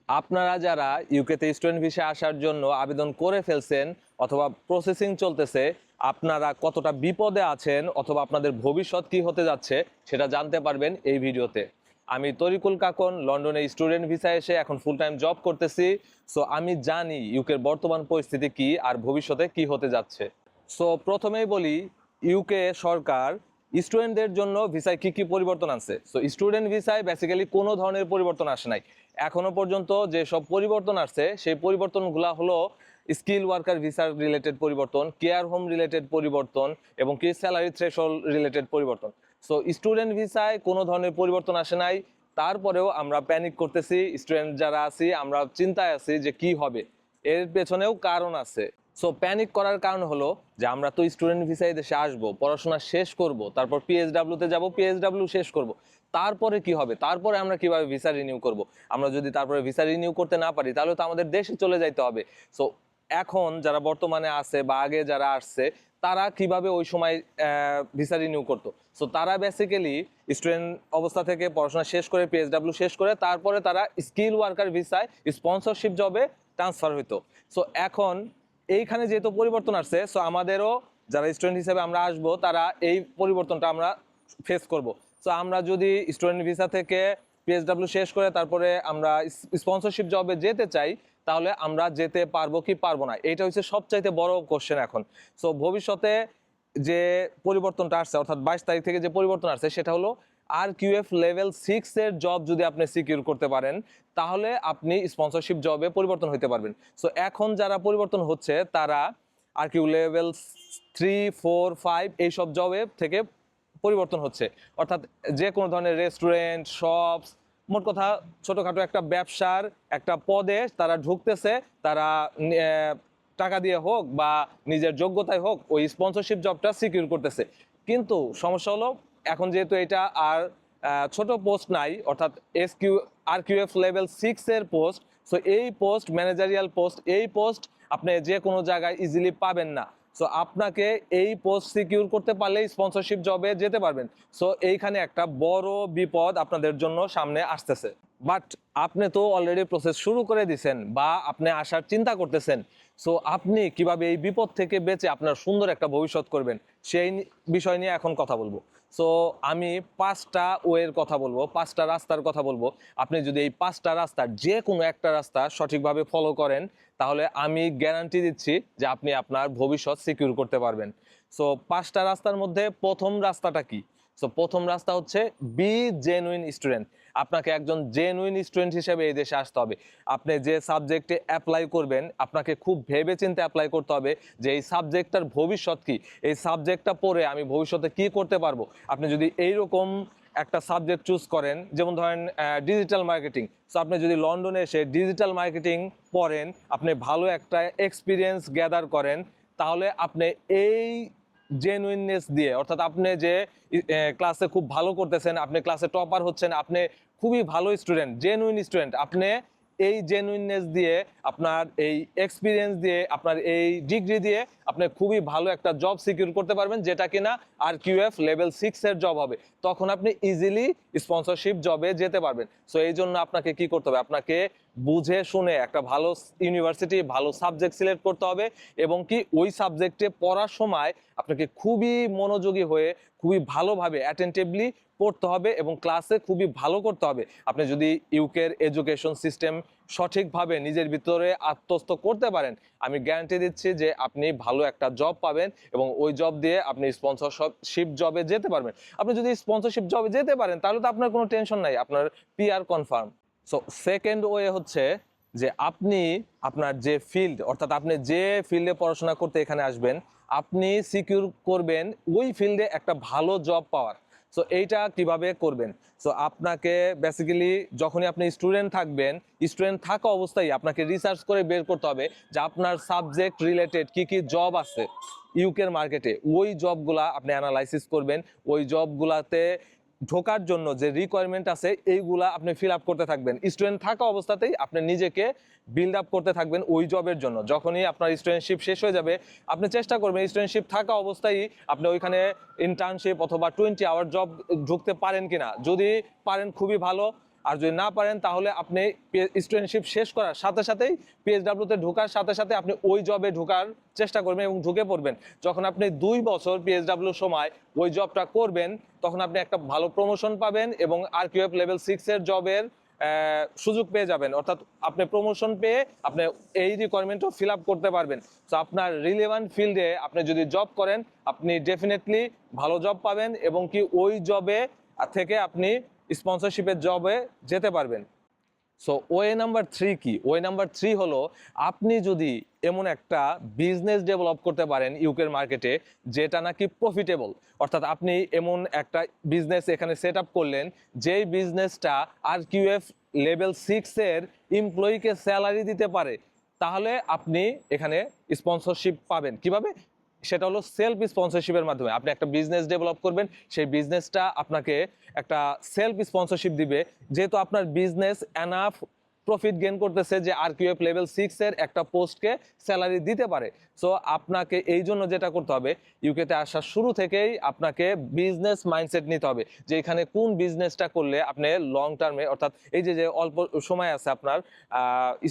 আপনারা যারা ইউকেতে স্টুডেন্ট ভিসায় আসার জন্য আবেদন করে ফেলছেন অথবা প্রসেসিং চলতেছে, আপনারা কতটা বিপদে আছেন অথবা আপনাদের ভবিষ্যৎ কি হতে যাচ্ছে সেটা জানতে পারবেন এই ভিডিওতে। আমি তরিকুল কাকন লন্ডনে স্টুডেন্ট ভিসায় এসে এখন ফুল টাইম জব করতেছি। সো আমি জানি ইউকের বর্তমান পরিস্থিতি কি আর ভবিষ্যতে কি হতে যাচ্ছে। সো প্রথমেই বলি, ইউকে সরকার স্টুডেন্টদের জন্য ভিসায় কি কি পরিবর্তন আনছে। সো স্টুডেন্ট ভিসায় বেসিক্যালি কোনো ধরনের পরিবর্তন আসে নাই এখনো পর্যন্ত। যে সব পরিবর্তন আসছে সেই পরিবর্তনগুলো হলো স্কিল ওয়ার্কার ভিসার রিলেটেড পরিবর্তন, কেয়ার হোম রিলেটেড পরিবর্তন এবং কি স্যালারি থ্রেশহোল্ড রিলেটেড পরিবর্তন। সো স্টুডেন্ট ভিসায় কোনো ধরনের পরিবর্তন আসে নাই, তারপরেও আমরা প্যানিক করতেছি। স্টুডেন্ট যারা আছি আমরা চিন্তায় আছি যে কি হবে, এর পেছনেও কারণ আছে। সো প্যানিক করার কারণ হলো যে আমরা তো স্টুডেন্ট ভিসায় দেশে আসবো, পড়াশোনা শেষ করব, তারপর পিএসডাব্লিউতে যাব, পিএসডাব্লিউ শেষ করব, তারপরে কি হবে, তারপরে আমরা কিভাবে ভিসা রিনিউ করব। আমরা যদি তারপরে ভিসা রিনিউ করতে না পারি তাহলে তো আমাদের দেশে চলে যাইতে হবে। সো এখন যারা বর্তমানে আছে বা আগে যারা আসছে তারা কিভাবে ওই সময় ভিসা রিনিউ করতো। সো তারা বেসিক্যালি স্টুডেন্ট অবস্থা থেকে পড়াশোনা শেষ করে পিএসডাব্লিউ শেষ করে তারপরে তারা স্কিল ওয়ার্কার ভিসায় স্পন্সরশিপ জবে ট্রান্সফার হইতো। সো এখন এইখানে যেহেতু পরিবর্তন আসছে, সো আমাদেরও যারা স্টুডেন্ট হিসেবে আমরা আসবো তারা এই পরিবর্তনটা আমরা ফেস করব। সো আমরা যদি স্টুডেন্ট ভিসা থেকে পিএসডাব্লিউ শেষ করে তারপরে আমরা স্পন্সরশিপ জবে যেতে চাই তাহলে আমরা যেতে পারবো কি পারবো না, এটা হচ্ছে সবচাইতে বড় কোশ্চেন এখন। সো ভবিষ্যতে যে পরিবর্তনটা আসছে অর্থাৎ 22 তারিখ থেকে যে পরিবর্তন আসছে সেটা হলো RQF লেভেল 6 এর জব যদি আপনি সিকিউর করতে পারেন তাহলে আপনি স্পন্সরশিপ জবে পরিবর্তন হতে পারবেন। সো এখন যারা পরিবর্তন হচ্ছে তারা RQ লেভেল 3, 4, 5 এইসব জবে থেকে পরিবর্তন হচ্ছে। অর্থাৎ যে কোনো ধরনের রেস্টুরেন্ট, শপস, মোট কথা ছোটোখাটো একটা ব্যবসার একটা পদে তারা ঢুকতেছে। তারা টাকা দিয়ে হোক বা নিজের যোগ্যতায় হোক ওই স্পন্সরশিপ জবটা সিকিউর করতেছে। কিন্তু সমস্যা হলো এখন যেহেতু এটা আর ছোট পোস্ট নাই, অর্থাৎ RQF লেভেল 6 এর পোস্ট। সো এই পোস্ট ম্যানেজারিয়াল পোস্ট, এই পোস্ট আপনি যে কোনো জায়গায় ইজিলি পাবেন না। সো আপনাকে এই পোস্ট সিকিউর করতে পারলে স্পন্সরশিপ জবে যেতে পারবেন। সো এইখানে একটা বড় বিপদ আপনাদের জন্য সামনে আসতেছে। বাট আপনি তো অলরেডি প্রসেস শুরু করে দিয়েছেন বা আপনি আসার চিন্তা করতেছেন। সো আপনি কিভাবে এই বিপদ থেকে বেঁচে আপনার সুন্দর একটা ভবিষ্যৎ করবেন সেই বিষয় নিয়ে এখন কথা বলবো। সো আমি 5টা ওয়ের কথা বলবো, 5টা রাস্তার কথা বলবো। আপনি যদি এই 5টা রাস্তার যে কোনো একটা রাস্তা সঠিকভাবে ফলো করেন তাহলে আমি গ্যারান্টি দিচ্ছি যে আপনি আপনার ভবিষ্যৎ সিকিউর করতে পারবেন। সো 5টা রাস্তার মধ্যে প্রথম রাস্তাটা কি? সো প্রথম রাস্তা হচ্ছে বি জেনুইন স্টুডেন্ট। আপনাকে একজন জেনুইন স্টুডেন্ট হিসেবে এই দেশে আসতে হবে। আপনি যে সাবজেক্টে অ্যাপ্লাই করবেন আপনাকে খুব ভেবে চিন্তে অ্যাপ্লাই করতে হবে যে এই সাবজেক্টটার ভবিষ্যৎ কি, এই সাবজেক্টটা পড়ে আমি ভবিষ্যতে কি করতে পারবো। আপনি যদি এইরকম একটা সাবজেক্ট চুজ করেন, যেমন ধরেন ডিজিটাল মার্কেটিং, সো আপনি যদি লন্ডনে এসে ডিজিটাল মার্কেটিং পড়েন, আপনি ভালো একটা এক্সপিরিয়েন্স গ্যাদার করেন, তাহলে আপনি এই জেনুইননেস দিয়ে, অর্থাৎ আপনি যে ক্লাসে খুব ভালো করতেছেন, আপনি ক্লাসে টপার হচ্ছেন, আপনি খুবই ভালো স্টুডেন্ট, জেনুইন স্টুডেন্ট, আপনি এই জেনুইননেস দিয়ে, আপনার এই এক্সপিরিয়েন্স দিয়ে, আপনার এই ডিগ্রি দিয়ে আপনি খুবই ভালো একটা জব সিকিউর করতে পারবেন, যেটা কিনা RQF লেভেল 6 এর জব হবে। তখন আপনি ইজিলি স্পন্সরশিপ জবে যেতে পারবেন। সো এই জন্য আপনাকে কি করতে হবে, আপনাকে বুঝে শুনে একটা ভালো ইউনিভার্সিটি, ভালো সাবজেক্ট সিলেক্ট করতে হবে এবং কি ওই সাবজেক্টে পড়ার সময় আপনাকে খুবই মনোযোগী হয়ে খুবই ভালোভাবে অ্যাটেন্টিভলি পড়তে হবে এবং ক্লাসে খুবই ভালো করতে হবে। আপনি যদি ইউকের এডুকেশন সিস্টেম সঠিকভাবে নিজের ভিতরে আত্মস্থ করতে পারেন, আমি গ্যারান্টি দিচ্ছি যে আপনি ভালো একটা জব পাবেন এবং ওই জব দিয়ে আপনি স্পন্সরশিপ জবে যেতে পারবেন। আপনি যদি স্পন্সরশিপ জবে যেতে পারেন তাহলে তো আপনার কোনো টেনশন নাই, আপনার PR confirm. So second way হচ্ছে যে আপনি আপনার যে ফিল্ড, অর্থাৎ আপনি যে ফিল্ডে পড়াশোনা করতে এখানে আসবেন, আপনি সিকিউর করবেন ওই ফিল্ডে একটা ভালো জব পাওয়ার। সো এইটা কিভাবে করবেন? সো আপনাকে বেসিক্যালি যখনই আপনি স্টুডেন্ট থাকবেন, স্টুডেন্ট থাকা অবস্থায় আপনাকে রিসার্চ করে বের করতে হবে যে আপনার সাবজেক্ট রিলেটেড কি কি জব আছে ইউকের মার্কেটে। ওই জবগুলা আপনি অ্যানালাইসিস করবেন, ওই জবগুলাতে ঢোকার জন্য যে রিকোয়ারমেন্ট আছে এইগুলা আপনি ফিল আপ করতে থাকবেন। স্টুডেন্ট থাকা অবস্থাতেই আপনি নিজেকে বিল্ড আপ করতে থাকবেন ওই জবের জন্য। যখনই আপনার স্টুডেন্টশিপ শেষ হয়ে যাবে আপনি চেষ্টা করবেন স্টুডেন্টশিপ থাকা অবস্থায় আপনি ওইখানে ইন্টার্নশিপ অথবা 20 আওয়ার জব ঢুকতে পারেন কিনা। যদি পারেন খুবই ভালো, আর যদি না পারেন তাহলে আপনি স্টুডেন্টশিপ শেষ করার সাথে সাথেই পিএসডাব্লিউতে ঢোকার সাথে সাথে আপনি ওই জবে ঢোকার চেষ্টা করবেন এবং ঢুকে পড়বেন। যখন আপনি 2 বছর পিএসডাব্লিউ সময় ওই জবটা করবেন তখন আপনি একটা ভালো প্রমোশন পাবেন এবং আরকিউএফ লেভেল 6 জবের সুযোগ পেয়ে যাবেন, অর্থাৎ আপনি প্রমোশন পেয়ে আপনি এই রিকোয়ারমেন্টও ফিল আপ করতে পারবেন। তো আপনার রিলেভেন্ট ফিল্ডে আপনি যদি জব করেন আপনি ডেফিনেটলি ভালো জব পাবেন এবং কি ওই জবে থেকে আপনি স্পন্সরশিপের জবে যেতে পারবেন। সো ওয়ে নাম্বার 3 কি? ওয়ে নাম্বার 3 হলো আপনি যদি এমন একটা বিজনেস ডেভেলপ করতে পারেন ইউকের মার্কেটে যেটা নাকি প্রফিটেবল, অর্থাৎ আপনি এমন একটা বিজনেস এখানে সেট আপ করলেন যেই বিজনেসটা আরকিউএফ লেভেল 6 এর এমপ্লয়িকে স্যালারি দিতে পারে, তাহলে আপনি এখানে স্পন্সরশিপ পাবেন। কিভাবে? সেটা হলো সেলফ স্পন্সরশিপের মাধ্যমে। আপনি একটা বিজনেস ডেভেলপ করবেন, সেই বিজনেসটা আপনাকে একটা সেলফ স্পন্সরশিপ দিবে, যেহেতু আপনার বিজনেস এনাফ প্রফিট গেইন করতেছে যে আরকিউএফ লেভেল 6 এর একটা পোস্টকে স্যালারি দিতে পারে। সো আপনাকে এই জন্য যেটা করতে হবে, ইউকেতে আসার শুরু থেকেই আপনাকে বিজনেস মাইন্ডসেট নিতে হবে যে এখানে কোন বিজনেসটা করলে আপনি লং টার্মে, অর্থাৎ এই যে অল্প সময় আছে আপনার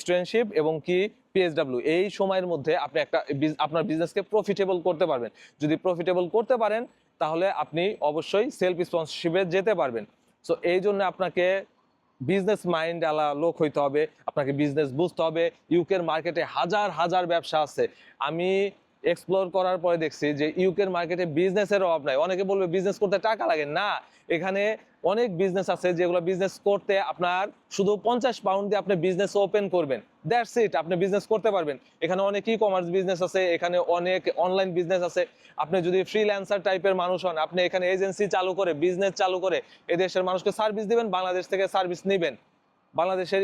স্টুডেন্টশিপ এবং কি পিএসডাব্লিউ, এই সময়ের মধ্যে আপনি একটা আপনার বিজনেসকে প্রফিটেবল করতে পারবেন। যদি প্রফিটেবল করতে পারেন তাহলে আপনি অবশ্যই সেলফ স্পন্সরশিপে যেতে পারবেন। সো এই জন্য আপনাকে বিজনেস মাইন্ড আলা লোক হইতে হবে, আপনাকে বিজনেস বুঝতে হবে। ইউকের মার্কেটে হাজার হাজার ব্যবসা আছে। আমি এক্সপ্লোর করার পরে দেখছি যে ইউকের মার্কেটে বিজনেসের অভাব নাই। অনেকে বলবে বিজনেস করতে টাকা লাগে, না, এখানে অনেক বিজনেস আছে যেগুলো বিজনেস করতে আপনার শুধু 50 পাউন্ড দিয়ে আপনি বিজনেস ওপেন করবেন, দ্যাটস ইট, আপনি বিজনেস করতে পারবেন। এখানে অনেক ই কমার্স বিজনেস আছে, এখানে অনেক অনলাইন বিজনেস আছে। আপনি যদি ফ্রিল্যান্সার টাইপের মানুষ হন, আপনি এখানে এজেন্সি চালু করে বিজনেস চালু করে এদেশের মানুষকে সার্ভিস দিবেন, বাংলাদেশ থেকে সার্ভিস নেবেন, বাংলাদেশের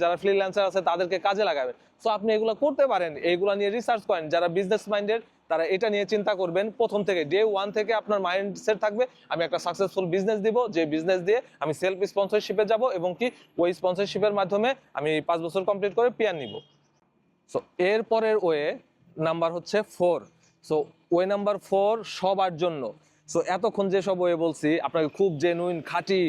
যারা ফ্রিল্যান্সার আছে তাদেরকে কাজে লাগাবেন। সো আপনি এগুলো করতে পারেন, এইগুলো নিয়ে রিসার্চ করেন। যারা বিজনেস মাইন্ডেড তারা এটা নিয়ে চিন্তা করবেন প্রথম থেকে, ডে 1 থেকে আপনার মাইন্ডসেট থাকবে আমি একটা সাকসেসফুল বিজনেস দিব, যে বিজনেস দিয়ে আমি সেলফ স্পন্সরশিপে যাব এবং কি ওই স্পন্সরশিপের মাধ্যমে আমি 5 বছর কমপ্লিট করে পিআর নিব। সো এর পরের ওয়ে নাম্বার হচ্ছে 4। সো ওয়ে নাম্বার 4 সবার জন্য। সো এতক্ষণ যেসব ওয়ে বলছি আপনাকে খুব জেনুইন খাঁটি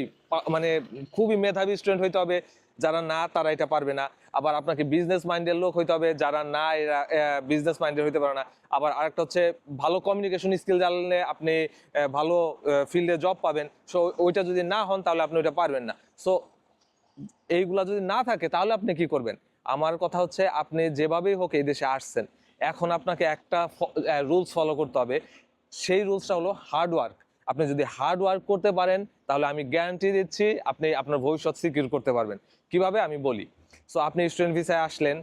মানে খুবই মেধাবী স্টুডেন্ট হইতে হবে, যারা না তারা এটা পারবে না। আবার আপনাকে বিজনেস মাইন্ডের লোক হইতে হবে, যারা না এরা বিজনেস মাইন্ডের হইতে পারে না। আবার আরেকটা হচ্ছে ভালো কমিউনিকেশন স্কিল জানলে আপনি ভালো ফিল্ডে জব পাবেন। সো ওইটা যদি না হন তাহলে আপনি ওইটা পারবেন না। সো এইগুলা যদি না থাকে তাহলে আপনি কি করবেন? আমার কথা হচ্ছে আপনি যেভাবেই হোক এই দেশে আসছেন, এখন আপনাকে একটা রুলস ফলো করতে হবে। সেই রুলসটা হলো হার্ড ওয়ার্ক। আপনি যদি হার্ড ওয়ার্ক করতে পারেন তাহলে আমি গ্যারান্টি দিচ্ছি আপনি আপনার ভবিষ্যৎ সিকিউর করতে পারবেন। কিভাবে আমি বলি। সো আপনি স্টুডেন্ট ভিসায় আসলেন,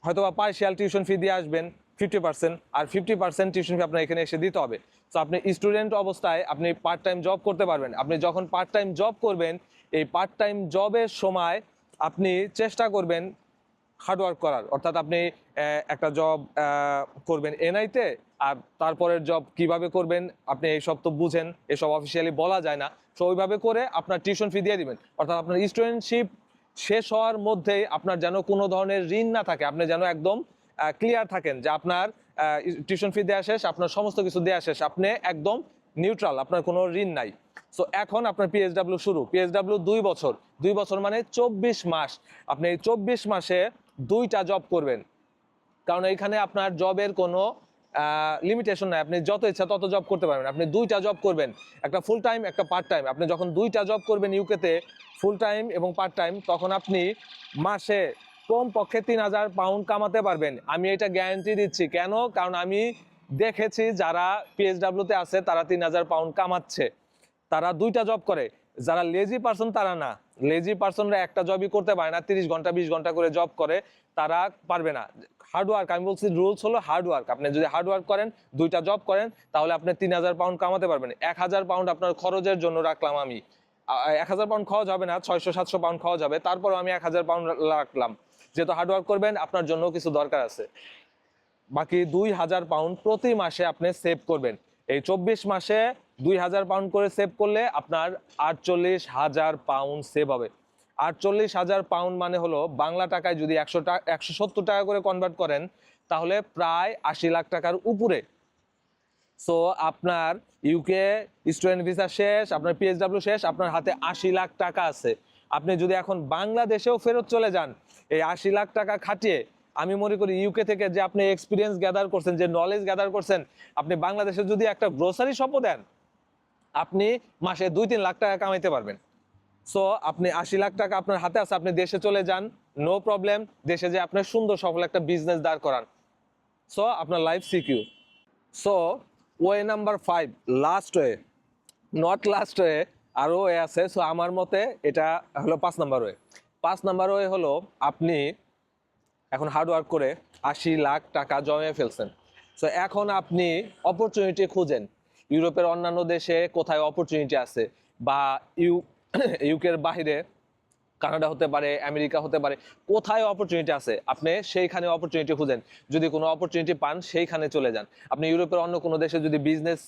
হয়তো বা পার্শিয়াল টিউশন ফি দিয়ে আসবেন 50%, আর 50% টিউশন ফি আপনার এখানে এসে দিতে হবে। তো আপনি স্টুডেন্ট অবস্থায় আপনি পার্ট টাইম জব করতে পারবেন। আপনি যখন পার্ট টাইম জব করবেন, এই পার্ট টাইম জবের সময় আপনি চেষ্টা করবেন হার্ডওয়ার্ক করার, অর্থাৎ আপনি একটা জব করবেন এনআইতে, আর তারপরের জব কিভাবে করবেন আপনি এইসব তো বুঝেন, এসব অফিসিয়ালি বলা যায় না। সো ওইভাবে করে আপনার টিউশন ফি দিয়ে দিবেন, অর্থাৎ আপনার স্টুডেন্টশিপ শেষ হওয়ার মধ্যেই আপনার যেন কোনো ধরনের ঋণ না থাকে, আপনি যেন একদম ক্লিয়ার থাকেন যে আপনার টিউশন ফি দেওয়া শেষ, আপনার সমস্ত কিছু দেওয়া শেষ, আপনি একদম নিউট্রাল, আপনার কোনো ঋণ নাই। সো এখন আপনার পিএসডাব্লিউ শুরু। পিএসডাব্লিউ 2 বছর, 2 বছর মানে 24 মাস। আপনি এই 24 মাসে 2টা জব করবেন, কারণ এখানে আপনার জবের কোনো লিমিটেশন নাই, আপনি যত ইচ্ছা তত জব করতে পারবেন। আপনি 2টা জব করবেন, একটা ফুল টাইম একটা পার্ট টাইম। আপনি যখন 2টা জব করবেন ইউকেতে, ফুল টাইম এবং পার্ট টাইম, তখন আপনি মাসে কমপক্ষে 3000 পাউন্ড কামাতে পারবেন। আমি এটা গ্যারান্টি দিচ্ছি। কেন? কারণ আমি দেখেছি যারা পিএসডাব্লিউতে আছে তারা 3000 পাউন্ড কামাচ্ছে, তারা 2টা জব করে। যারা লেজি পারসন তারা না, লেজি পারসনরা একটা জবই করতে পারে না, 30 ঘন্টা 20 ঘন্টা করে জব করে, তারা পারবে না। হার্ড ওয়ার্ক, আমি বলছি রুলস হলো হার্ড ওয়ার্ক। আপনি যদি হার্ড ওয়ার্ক করেন, 2টা জব করেন, তাহলে আপনি 3000 পাউন্ড কামাতে পারবেন। 1000 পাউন্ড আপনার খরচের জন্য রাখলাম আমি। 1000 পাউন্ড খরচ হবে না, 600-700 পাউন্ড খরচ হবে, তারপরও আমি 1000 পাউন্ড রাখলাম, যেহেতু হার্ড ওয়ার্ক করবেন আপনার জন্য কিছু দরকার আছে। বাকি 2000 পাউন্ড প্রতি মাসে আপনি সেভ করবেন। এই 24 মাসে 2000 পাউন্ড করে সেভ করলে আপনার 48,000 পাউন্ড সেভ হবে। 48,000 পাউন্ড মানে হলো বাংলা টাকায় যদি 170 টাকা করে কনভার্ট করেন তাহলে প্রায় 80 লাখ টাকার উপরে। সো আপনার ইউকে স্টুডেন্ট ভিসা শেষ, আপনার পিএসডব্লিউ শেষ, আপনার হাতে 80 লাখ টাকা আছে। আপনি যদি এখন বাংলাদেশেও ফেরত চলে যান, এই 80 লাখ টাকা খাটিয়ে আমি মনে করি ইউকে থেকে যে আপনি এক্সপিরিয়েন্স গ্যাদার করছেন, যে নলেজ গ্যাদার করছেন, আপনি বাংলাদেশে যদি একটা গ্রোসারি শপও দেন, আপনি মাসে 2-3 লাখ টাকা কামাইতে পারবেন। সো আপনি 80 লাখ টাকা আপনার হাতে আছে, আপনি দেশে চলে যান, নো প্রবলেম। দেশে যে আপনার সুন্দর সফল একটা বিজনেস দাঁড় করান, সো আপনার life secure. So way number 5, last way, not last way, আরও ওয়ে আছে। সো আমার মতে এটা হলো 5 নাম্বার ওয়ে। 5 নাম্বার ওয়ে হলো আপনি এখন হার্ড ওয়ার্ক করে 80 লাখ টাকা জমিয়ে ফেলছেন। সো এখন আপনি অপরচুনিটি খুঁজেন ইউরোপের অন্যান্য দেশে কোথায় অপরচুনিটি আছে, বা ইউকের বাইরে কানাডা হতে পারে, আমেরিকা হতে পারে, কোথায় অপরচুনিটি আছে আপনি সেইখানে অপরচুনিটি খুঁজেন। যদি কোনো অপরচুনিটি পান সেইখানে চলে যান। আপনি ইউরোপের অন্য কোনো দেশে যদি বিজনেস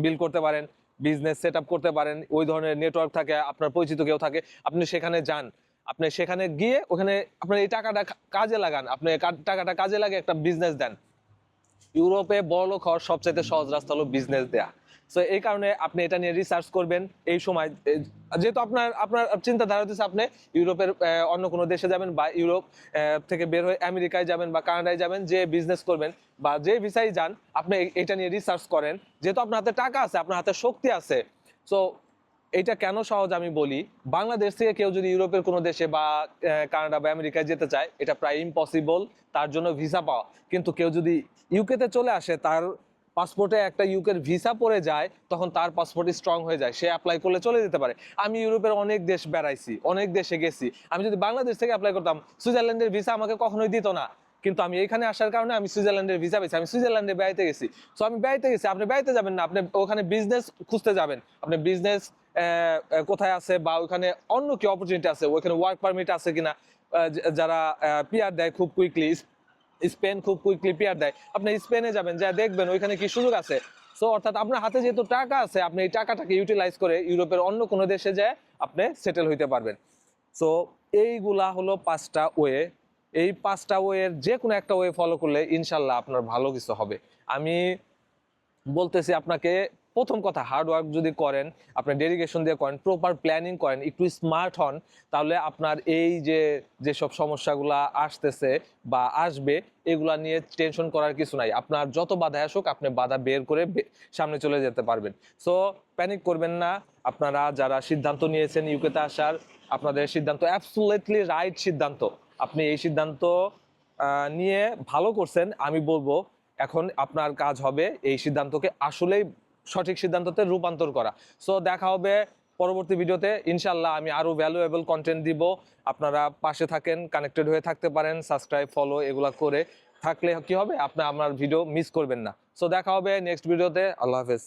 বিল্ড করতে পারেন, বিজনেস সেট আপ করতে পারেন, ওই ধরনের নেটওয়ার্ক থাকে, আপনার পরিচিত কেউ থাকে, আপনি সেখানে যান। আপনি সেখানে গিয়ে ওখানে আপনার এই টাকাটা কাজে লাগান, আপনি টাকাটা কাজে লাগে একটা বিজনেস দেন। ইউরোপে বড়লোক হওয়ার সবচাইতে সহজ রাস্তা হলো বিজনেস দেয়া। সো এই কারণে আপনি এটা নিয়ে রিসার্চ করবেন এই সময়। যেহেতু আপনার আপনার চিন্তাধারা হচ্ছে আপনি ইউরোপের অন্য কোনো দেশে যাবেন, বা ইউরোপ থেকে বের হয়ে আমেরিকায় যাবেন বা কানাডায় যাবেন, যে বিজনেস করবেন বা যে ভিসায় যান, আপনি এটা নিয়ে রিসার্চ করেন। যেহেতু আপনার হাতে টাকা আছে, আপনার হাতে শক্তি আছে। সো এটা কেন সহজ আমি বলি, বাংলাদেশ থেকে কেউ যদি ইউরোপের কোনো দেশে বা কানাডা বা আমেরিকায় যেতে চায়, এটা প্রায় ইম্পসিবল তার জন্য ভিসা পাওয়া। কিন্তু কেউ যদি ইউকেতে চলে আসে, তার পাসপোর্টে একটা ইউকের ভিসা পড়ে যায়, তখন তার পাসপোর্ট স্ট্রং হয়ে যায়, সে অ্যাপ্লাই করলে চলে যেতে পারে। আমি ইউরোপের অনেক দেশ বেড়াইছি, অনেক দেশে গেছি। আমি যদি বাংলাদেশ থেকে অ্যাপ্লাই করতাম, সুইজারল্যান্ডের ভিসা আমাকে কখনোই দিত না। কিন্তু আমি এখানে আসার কারণে আমি সুইজারল্যান্ডের ভিসা পেয়েছি, আমি সুইজারল্যান্ডে বেড়াইতে গেছি। সো আমি বেড়াইতে গেছি, আপনি বেড়াইতে যাবেন না, আপনি ওখানে বিজনেস খুঁজতে যাবেন। আপনি বিজনেস কোথায় আছে, বা ওখানে অন্য কি অপরচুনিটি আছে, ওখানে ওয়ার্ক পারমিট আছে কিনা, যারা পিআর দেয় খুব কুইকলি, স্পেন খুব কুইকলি পিআর দেয়, আপনি স্পেনে যাবেন, যা দেখবেন ওইখানে কি সুযোগ আছে। সো অর্থাৎ আপনার হাতে যেহেতু টাকা আছে, আপনি এই টাকাটাকে ইউটিলাইজ করে ইউরোপের অন্য কোনো দেশে যায় আপনি সেটেল হইতে পারবেন। সো এইগুলা হলো 5টা ওয়ে। এই 5টা ওয়ের যে কোনো একটা ওয়ে ফলো করলে ইনশাল্লাহ আপনার ভালো কিছু হবে। আমি বলতেছি আপনাকে, প্রথম কথা, হার্ড ওয়ার্ক যদি করেন, আপনি ডেডিকেশন দিয়ে করেন, প্রপার প্ল্যানিং করেন, একটু স্মার্ট হন, তাহলে আপনার এই যেসব সমস্যাগুলা আসতেছে বা আসবে, এগুলা নিয়ে টেনশন করার কিছু নাই। আপনার যত বাধা আসুক, আপনি বাধা বের করে সামনে চলে যেতে পারবেন। সো প্যানিক করবেন না। আপনারা যারা সিদ্ধান্ত নিয়েছেন ইউকেতে আসার, আপনাদের সিদ্ধান্ত অ্যাবসলিউটলি রাইট সিদ্ধান্ত। আপনি এই সিদ্ধান্ত নিয়ে ভালো করছেন। আমি বলবো এখন আপনার কাজ হবে এই সিদ্ধান্তকে আসলেই সঠিক সিদ্ধান্ততে রূপান্তর করা। সো দেখা হবে পরবর্তী ভিডিওতে ইনশাল্লাহ। আমি আরো ভ্যালুয়েবল কন্টেন্ট দিব, আপনারা পাশে থাকেন, কানেক্টেড হয়ে থাকতে পারেন, সাবস্ক্রাইব ফলো এগুলা করে থাকলে কি হবে, আপনি আমার ভিডিও মিস করবেন না। সো দেখা হবে নেক্সট ভিডিওতে। আল্লাহ হাফেজ।